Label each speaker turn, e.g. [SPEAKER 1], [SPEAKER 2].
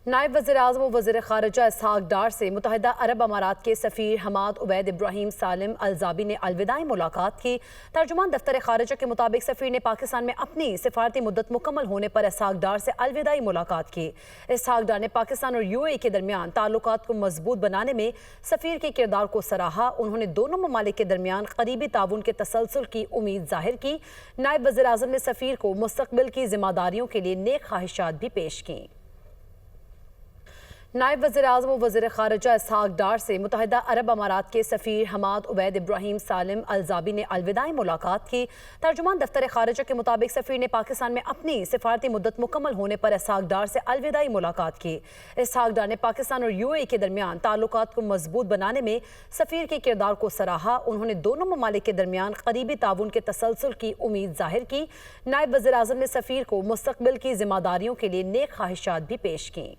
[SPEAKER 1] नायब वज़ीर-ए-आज़म व वज़ीर ख़ारिजा इसहाक़ डार से मुत्तहिदा अरब अमारात के सफ़ीर हमाद उबैद इब्राहिम सालिम अल-ज़ाबी ने अलविदाई मुलाकात की। तर्जुमान दफ्तर ख़ारिजा के मुताबिक सफ़ीर ने पाकिस्तान में अपनी सिफारती मुद्दत मुकम्मल होने पर इसहाक़ डार से अलविदाई मुलाकात की। इसहाक़ डार ने पाकिस्तान और UAE के दरमियान ताल्लुकात को मजबूत बनाने में सफ़ीर के किरदार को सराहा। उन्होंने दोनों ममालिक के दरमियान करीबी ताउन के तसलसल की उम्मीद ज़ाहिर की। नायब वज़ीर-ए-आज़म ने सफ़ीर को मुस्तक़बिल की ज़िम्मेदारियों के लिए नेक ख्वाहिशात भी पेश की। नायब वज़ीर-ए-आज़म व वज़ीर ख़ारिजा इसहाक़ डार से मुत्तहिदा अरब अमारात के सफ़ीर हमाद उबैद इब्राहिम सालिम अल-ज़ाबी ने अलविदाई मुलाकात की। तर्जुमान दफ्तर ख़ारिजा के मुताबिक सफ़ीर ने पाकिस्तान में अपनी सिफारती मुद्दत मुकम्मल होने पर इसहाक़ डार से अलविदाई मुलाकात की। इसहाक़ डार ने पाकिस्तान और UAE के दरमियान ताल्लुकात को मजबूत बनाने में सफ़ीर के किरदार को सराहा। उन्होंने दोनों ममालिक के दरमियान करीबी ताउन के तसलसल की उम्मीद ज़ाहिर की। नायब वज़ीर-ए-आज़म ने सफ़ीर को मुस्तक़बिल की ज़िम्मेदारियों के लिए नेक ख्वाहिशात भी पेश की।